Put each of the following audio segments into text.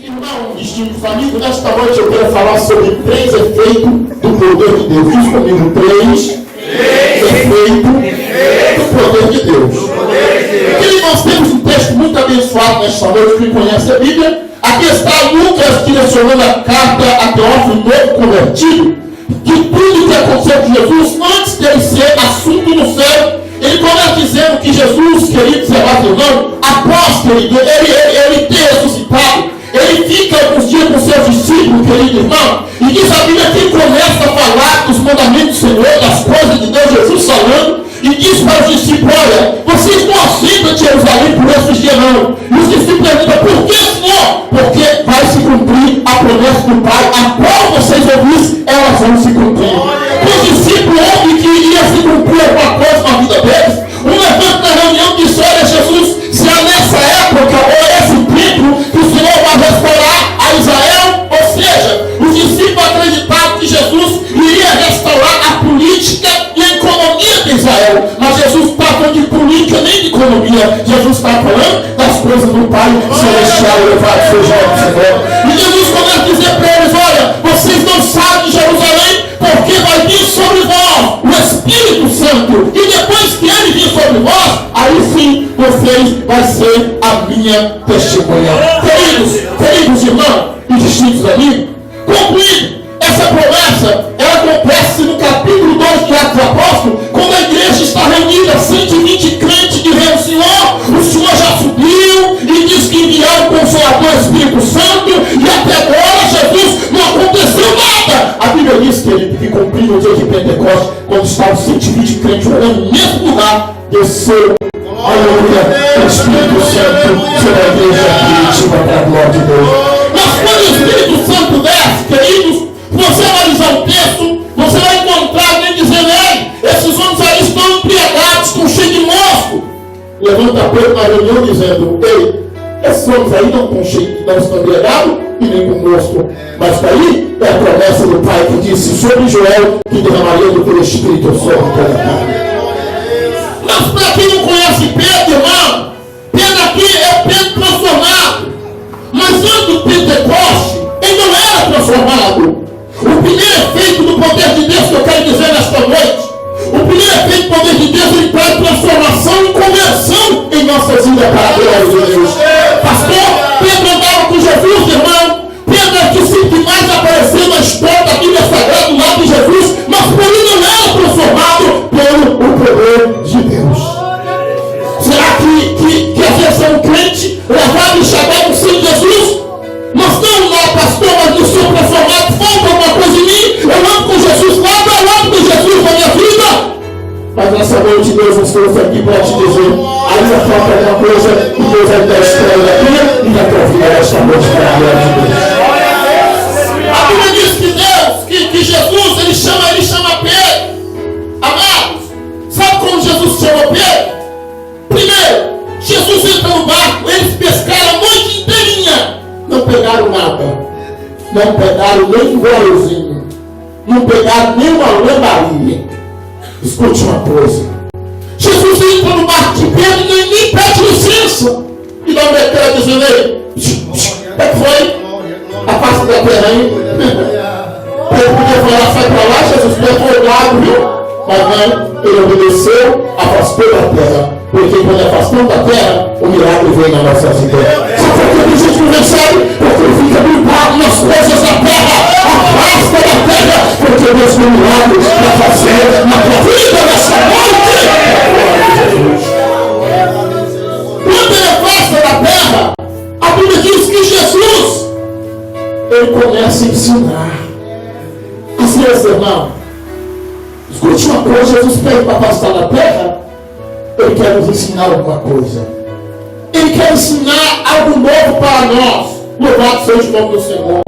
Irmão, distintos amigos, nesta noite eu quero falar sobre 3 efeitos do poder de Deus. Diz comigo, 3 efeitos do poder de Deus. Porque nós temos um texto muito abençoado nesta noite, quem conhece a Bíblia. Aqui está Lucas direcionando a carta a Teófilo, novo convertido, que tudo que aconteceu com Jesus, antes dele ser assunto no céu, ele começa dizendo que Jesus, queridos irmãos, após, querido, ele ter ressuscitado, ele fica alguns dias com seus discípulos, querido irmão, e diz a Bíblia que ele começa a falar dos mandamentos do Senhor, das coisas de Deus, Jesus falando, e diz para os discípulos, olha, vocês não assentam de Jerusalém por esses dias não. E os discípulos perguntam, por que, Senhor? Porque vai se cumprir a promessa do Pai, a qual vocês ouvissem, elas vão se cumprir. Os discípulos ouvem que iria se cumprir alguma coisa na vida deles. Um levanta na reunião e diz, olha Jesus, se é nessa época ou esse tempo que o Senhor vai restaurar a Israel, ou seja, os discípulos acreditavam que Jesus iria restaurar a política e a economia de Israel. Mas Jesus está falando de política nem de economia. Jesus está falando das coisas do Pai Celestial, louvado seja o Senhor. E Jesus começa a dizer para eles, olha, vocês não saem de Jerusalém porque vai vir sobre vós o Espírito Santo. E depois que ele vir sobre vós, aí sim vocês vão ser a minha testemunha. Queridos irmãos e distintos amigos, concluindo, essa promessa, ela acontece no capítulo 2 de Atos dos Apóstolos, quando a igreja está reunida, 120 crentes de Reino Senhor, o Senhor já subiu e diz que enviaram o Consolador Espírito Santo, e até agora Jesus não aconteceu nada. A Bíblia diz, querido, que cumpriu no dia de Pentecostes, quando estavam 120 crentes orando no mesmo lugar, desceu, aleluia, o Espírito Santo sobre a igreja primitiva para a glória de Deus. Mas quando o Espírito Santo desce, queridos, você analisar o texto, você vai encontrar alguém dizendo, ei, esses homens aí estão embriagados, estão cheios de mosco. Levanta Pedro na reunião dizendo, ei, esses homens aí não estão embriagados e nem com mosco. Mas daí é a promessa do Pai que disse sobre Joel que derramaria do teu Espírito sobre toda a carne. Mas para quem não conhece Pedro, irmão, Pedro aqui é Pedro transformado. Mas antes do Pentecoste, ele não era transformado. O primeiro efeito do poder de Deus que eu quero dizer nesta noite, o primeiro efeito do poder de Deus, ele traz transformação e conversão em nossas vidas para a glória de Deus. Pastor, Pedro andava com Jesus, irmão. Pedro é o discípulo que mais apareceu na história da Bíblia Sagrada do lado de Jesus, mas por ele não era transformado pelo poder de Deus. Será que às vezes é um crente levado e chamado no Senhor Jesus? Nós estamos lá, pastor, mas não sou transformado, falta alguma coisa em mim, eu ando com Jesus lá, eu ando com Jesus na minha vida. Mas nessa noite Deus nos trouxe aqui para te dizer, ainda falta alguma coisa, e Deus ainda espera aqui, e vai te ouvir esta noite para a glória de Deus. A Bíblia diz que Deus, que Jesus, ele chama Pedro. Amados, sabe como Jesus chamou Pedro? Primeiro, Jesus entra no barco, eles pescaram a noite inteirinha. Não pegaram nada, não pegaram nem um golzinho, não pegaram nem uma lambaria. Escute uma coisa, Jesus entra no barco de Pedro e nem pede licença, e dá uma letra dizendo aí, é que foi, afasta da terra aí. Pedro podia falar, sai para lá, Jesus pegou o lado, viu? Mas não, ele obedeceu, afastou da terra. Porque quando afastamos da terra, o milagre vem na nossa vida. Sabe por que a gente não recebe? Porque ele fica limpado nas coisas da terra. Afasta da terra, porque Deus tem um milagre para fazer na tua vida nessa noite. Quando ele afasta da terra, a Bíblia diz que Jesus, ele começa a ensinar. Às vezes, irmão, escute uma coisa, Jesus pede para afastar da terra. Ele quer nos ensinar alguma coisa. Ele quer ensinar algo novo para nós. Louvado seja o nome do Senhor.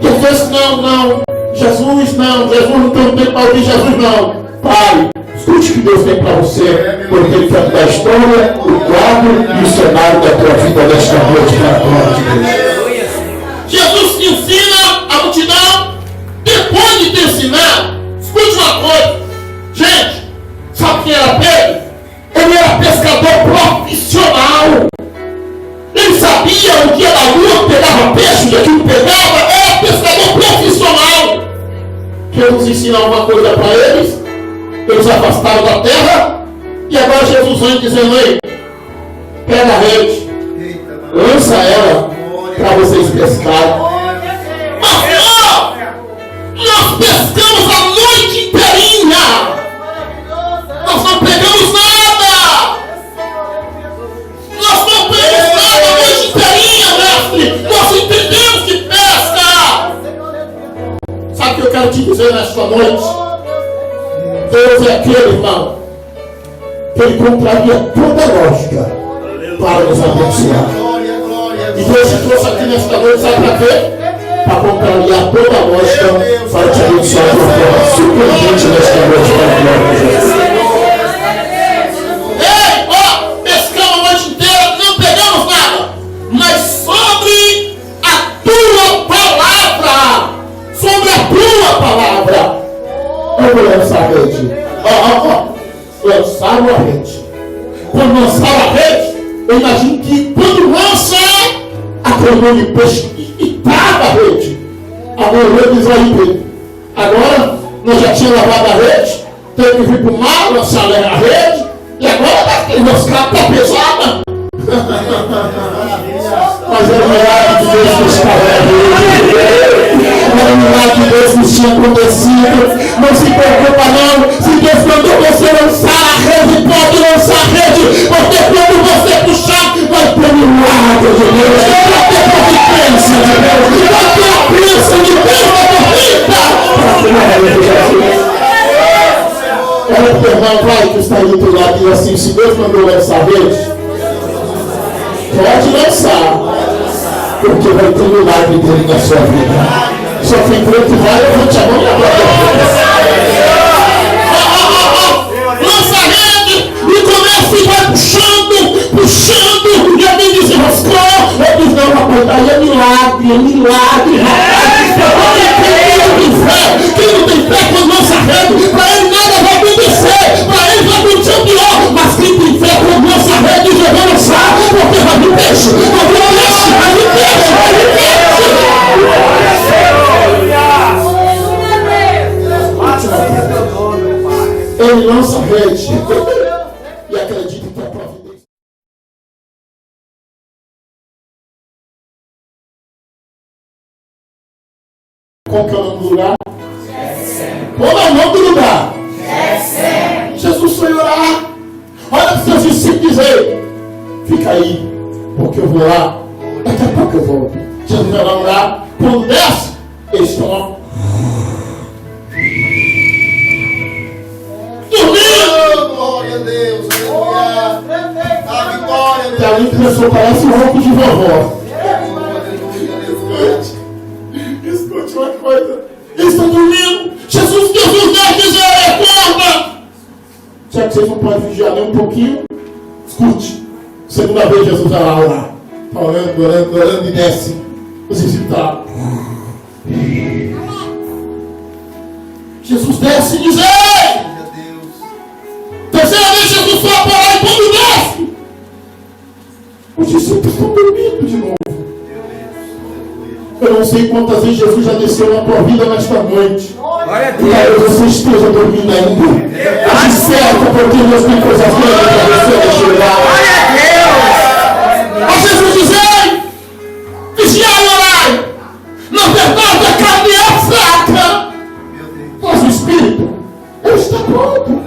Jesus não. Jesus não tem tempo para ouvir Jesus não. Pai, escute o que Deus tem para você. Porque Ele quer mudar a história, o quadro e o cenário da tua vida nesta noite para a glória de Deus. Jesus ensina a multidão. Depois de te ensinar, escute uma coisa. Gente, sabe quem era Pedro? Ele era pescador profissional. Ele sabia sabia o que era a lua, pegava peixe, o que aquilo pegava, era pescador profissional. Jesus ensina alguma coisa para eles, eles afastaram da terra, e agora Jesus vem dizendo: ei, pega a rede, lança ela para vocês pescarem. Mas nós pescamos a noite inteirinha, nós não pegamos nada. Nós não pegamos nada a noite inteirinha, mestre. Nós entendemos que pesca. Sabe o que eu quero te dizer nesta noite? Deus é aquele, irmão, que Ele contraria toda a lógica para nos abençoar. E Deus te trouxe aqui nesta noite, sabe para quê? Para contrariar toda a lógica para te abençoar de uma forma surpreendente nesta noite, para a glória de Jesus. Ei, ó, pescamos a noite inteira, não pegamos nada, mas sobre a tua palavra, eu vou lançar a rede. Lançaram a rede. Quando lançaram a rede, eu imagino que quando lança aquele monte de peixe e trava a rede, a mulher diz aí, Pedro, agora nós já tínhamos lavado a rede, teve que vir para o mar, lançar a rede, e agora nosso carro está pesado. Mas era o milagre de Deus que estava a rede. Era o milagre de Deus que tinha acontecido. Não se preocupa não. Se Deus mandou você lançar a rede, pode lançar a rede, porque quando você puxar, vai ter milagre de Deus, vai ter providência de Deus, vai ter a bênção de Deus na tua vida. Olha para o irmão, vai, que está aí do lado e diz assim: se Deus mandou lançar a rede, pode lançar, porque vai ter milagre dele na sua vida. Só quem crê que vai, levante a mão e aplauda. Lança a rede e começa e vai puxando, e alguém diz: rascou. Eu diz: não, rapaz, aí é milagre, rapaz. Quem não tem fé quando lança a rede, para ele nada vai acontecer, para ele vai acontecer o pior. Mas quem tem fé quando lança a rede, já vai lançar, porque vai vir peixe, vai vir peixe. Ele lança a rede e acredita que a providência. Qual que é o nome do lugar? Qual é o nome do lugar? Jesus foi orar. Olha para os seus discípulos e dizer: fica aí, porque eu vou lá, daqui a pouco eu volto. Jesus vai lá orar. Quando desce, eles estão lá dormindo. Glória a Deus, a vitória. Até ali começou, parece um ronco de vovó. Escute uma coisa. Eles estão dormindo. Jesus vai dizer: acorda. Já que vocês não podem vigiar nem um pouquinho, escute. Segunda vez Jesus vai lá orar. Está orando e desce. Os discípulos estão lá. Jesus desce e diz: ei! Terceira vez Jesus foi para lá e quando desce, os discípulos estão dormindo de novo. Eu não sei quantas vezes Jesus já desceu na tua vida nesta noite. Talvez você esteja dormindo ainda. Mas certo, porque Deus tem coisas grandes para você chegar. Mas Jesus diz: ei, vigiai e orai. Na verdade, a carne é fraca, mas o Espírito está pronto.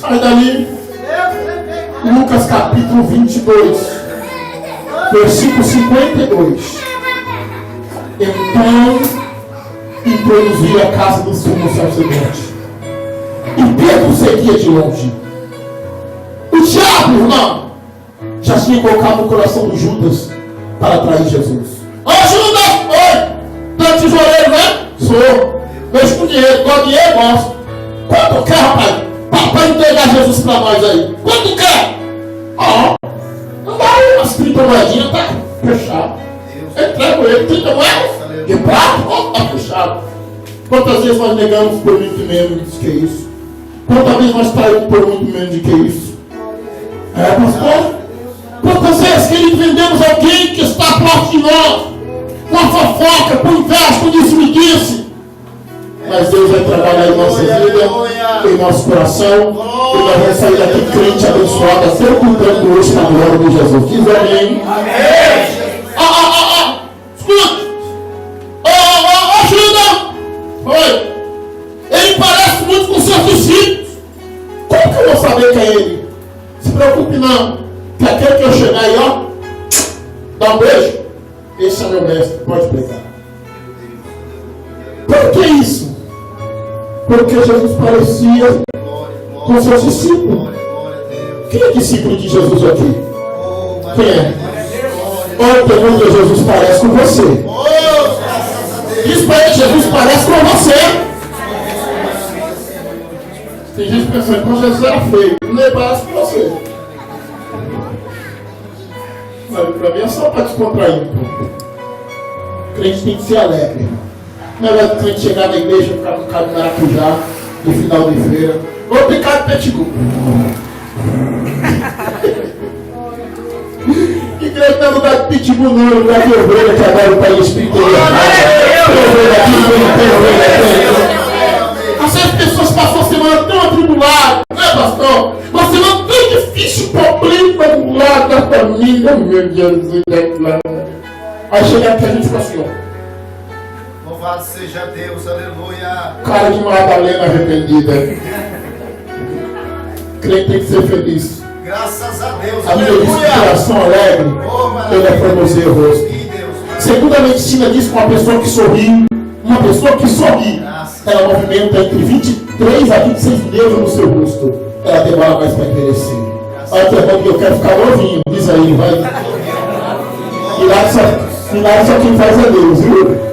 Sai dali. Lucas capítulo 22, versículo 52. Então introduziu a casa do sumo sacerdote, e Pedro seguia de longe. O diabo, irmão, já tinha colocado no coração de Judas para atrair Jesus. Ô Judas, oi, tá tesoureiro, né? Sou. Mexe com dinheiro, gosto de dinheiro, gosto. Quanto quer, rapaz? Para entregar Jesus para nós aí. Quanto quer? Ó, não dá aí umas 30 moedinhas, tá fechado. Eu entrego ele 30 moedas de prato, ó, tá fechado. Quantas vezes nós negamos por muito menos do que isso? Quantas vezes nós traímos por muito menos do que isso? É, pastor? Quantas querido, vendemos alguém que está próximo de nós, com a fofoca, com inveja, com disse-me-disse. Mas Deus vai trabalhar em nossa vida, em nosso coração, e nós vamos sair daqui crente abençoado, até o cumprindo hoje para a glória de Jesus. Diz amém. Amém. Escuta. Ajuda. Oi. Ele parece muito com seus discípulos. Como que eu vou saber que é ele? Se preocupe não. Que aquele que eu chegar aí, ó, dá um beijo. Esse é meu mestre, pode pegar. Por que isso? Porque Jesus parecia com seus discípulos. Quem é discípulo de Jesus aqui? Quem é? Olha, pergunta, Jesus parece com você. Diz para ele, Jesus parece com você. Tem gente pensando que Jesus era feio. Não é parece com você. Mas para mim é só para descontrair um pouco. O crente tem que ser alegre. Não é o crente chegar na igreja e ficar com cara de maracujá no final de feira. Ou picar de petigu. Igreja não é lugar de pitbull, não, é lugar de ovelha, que agora o país espiritual. As pessoas passam a semana tão atribulada, né, pastor? Uma semana tão difícil, problema do lado da família, meu Deus. Aí chega aqui a gente fica assim, ó. Louvado seja Deus, aleluia. Cara de Madalena arrependida. Crente tem que ser feliz. Graças a Deus, a minha coração alegre, ele é formoseia o rosto. Segundo a medicina diz que uma pessoa que sorri, ela movimenta entre 23 a 26 dedos no seu rosto. Ela demora mais para envelhecer. Olha que é bom que eu quero ficar novinho. Diz aí, vai. Milagre só quem faz é Deus, viu?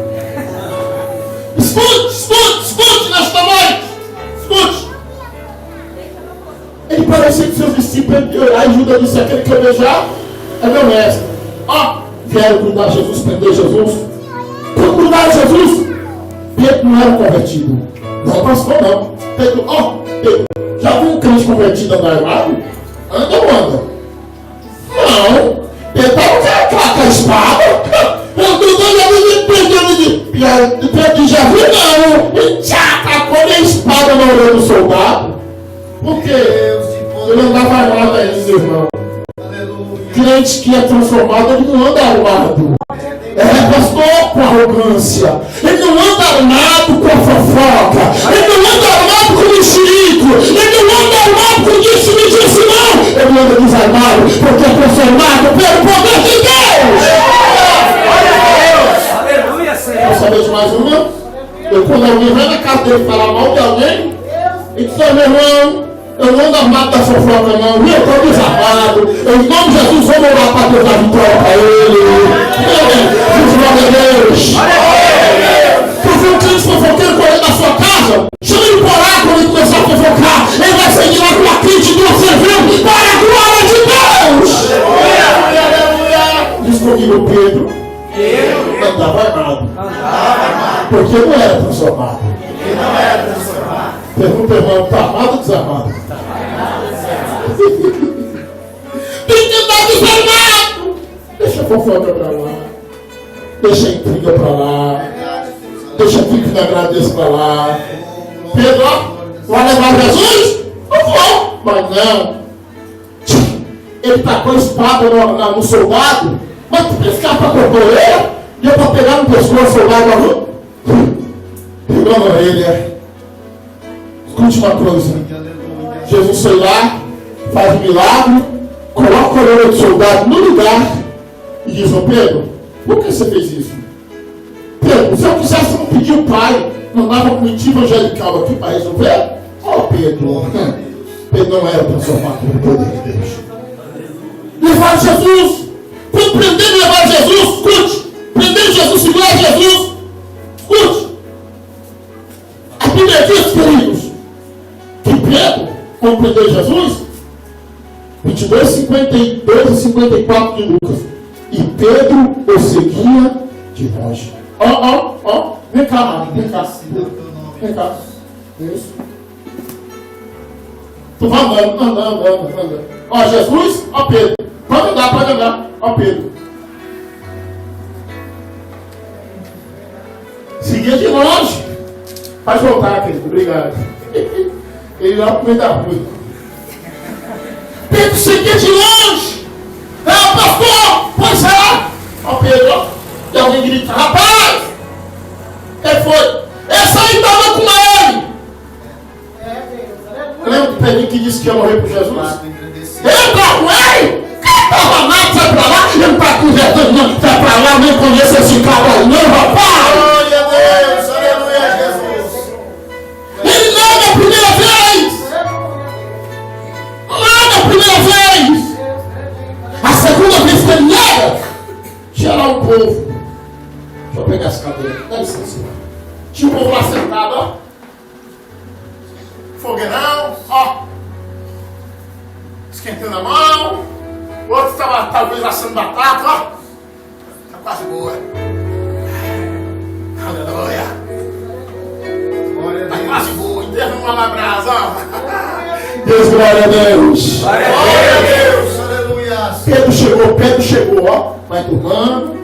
Escute nesta noite. Escute. Ele parecia que seus discípulos iam orar e Judas disse: aquele que eu beijar é meu mestre. Ó, vieram grudar Jesus, prender Jesus. Quando grudaram Jesus, Pedro não era convertido. Não, pastor, não. Pedro, Pedro, já viu um crente convertido andar armado? Anda ou anda? Não. Pedro estava com a espada. Pedro já viu, não. Ele já tacou a espada na orelha do soldado. Por quê? Ele andava armado ainda, irmão. Crente que é transformado, ele não anda armado. Pastor, com arrogância. Ele não anda armado com a fofoca. Ele não anda armado com o mexerico. Ele não anda armado com disse-me-disse, não. Ele anda desarmado porque é transformado pelo poder de Deus. Glória a Deus. Aleluia, Senhor. Quer saber de mais uma? Quando alguém vai na casa dele falar mal de alguém, ele diz: meu irmão, eu não ando armado da fofoca, não. Eu estou desarmado. Em nome de Jesus, vamos orar para Deus dar vitória para ele. Glória a Deus. Se for um crente fofoqueiro correndo na sua casa, chama ele para orar quando ele começar a fofocar. Ele vai sair de lá com a crente do servindo para a glória de Deus. Diz comigo, Pedro. Andava armado. Porque não era transformado. Pergunta, irmão, está armado ou desarmado? Tem que andar desarmado. Deixa a fofoca para lá. Deixa a intriga para lá. Deixa a fique na gradeça para lá. Pedro, vai levar Jesus? Não vou. Mas não. Ele tacou a espada no soldado. Mas tu pensa que era para cortar ele? Deu para pegar no pescoço o soldado. Pegou na orelha. Escute uma coisa. Jesus foi lá, faz um milagre, coloca a orelha do soldado no lugar e diz: ô Pedro, por que você fez isso? Pedro, se eu quisesse não pedir o pai, não dava comitiva angelical aqui para resolver? Pedro, Pedro não era transformado pelo poder de Deus. Levaram Jesus. Quando prenderam e levaram Jesus, escute. Prenderam Jesus, seguraram Jesus. Escute. A Bíblia diz, queridos, que Pedro, quando prendeu Jesus, 22, 52 e 54 de Lucas, e Pedro o seguia de longe. Vem cá, vem cá. Vem cá. Isso. Tu vai andando. Jesus, Pedro. Pode andar, vai lembrar. Ó Pedro. Seguia de longe. Faz voltar, querido. Obrigado. Ele lá pro meio da rua. Pedro seguia de longe. Não, pastor! Pois é! Ó Pedro, ó. E alguém grita, rapaz! Quem foi? Essa aí estava com ele! Lembra do Pedro que disse que ia morrer por Jesus? Eu estava com ele! Quem estava lá, sai pra lá! Eu não estava com Jesus, não! Sai pra lá, nem conheço esse cara aí, não, rapaz! Glória a Deus, aleluia, Jesus. Ele nega a primeira vez! Nega a primeira vez! A segunda vez que ele nega, tinha lá o povo. Deixa eu pegar essa cadeira. Dá licença. Tinha o povo lá sentado, ó. Fogueirão, ó. Esquentando a mão. O outro estava talvez assando batata, ó. Tá quase boa. Aleluia. Glória a Tá Deus. quase boa. Enterra uma na brasa, ó. Deus, glória a Deus. Glória a Deus, aleluia. Pedro chegou, ó. Vai tomando.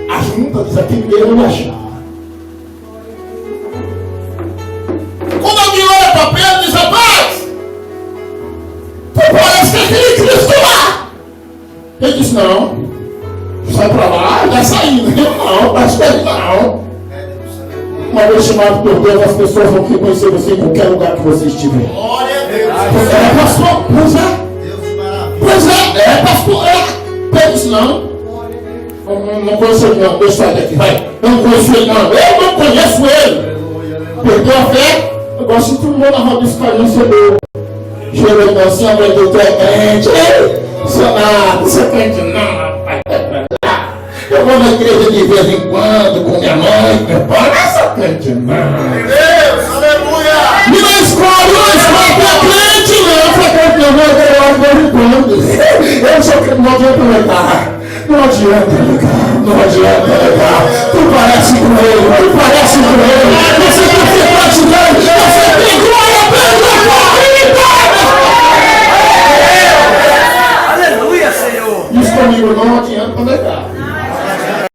A junta diz aqui, ninguém vai achar. Quando alguém olha para Pedro, diz, rapaz, tu parece que é aquele Cristo lá. Ele disse, não, sai para lá, vai saindo. Eu não, mas ele não. Uma vez chamado por Deus, as pessoas vão reconhecer você em qualquer lugar que você estiver. Glória a Deus. É, pastor, pois é. Deus de maravilha. Pois é, pastor, é. Pedro disse, não. Não conheço ele não, deixa eu sair daqui, vai. Eu não conheço ele não, eu não conheço ele. Aleluia, aleluia. Perdeu a fé? Eu gosto de tudo na roda desse carinho, seu meu. Chega aí, assim, a mãe do teu é crente. Ei, sou nada, sou crente não, rapaz. Eu vou na igreja de vez em quando com minha mãe, meu pai, não sou crente não. Deus, aleluia. E na escola, tu é crente não, sou crente não, eu de vez em quando. Eu sou crente, não adianta negar. Não adianta negar, não adianta negar. Tu parece com ele, você quer ser praticante.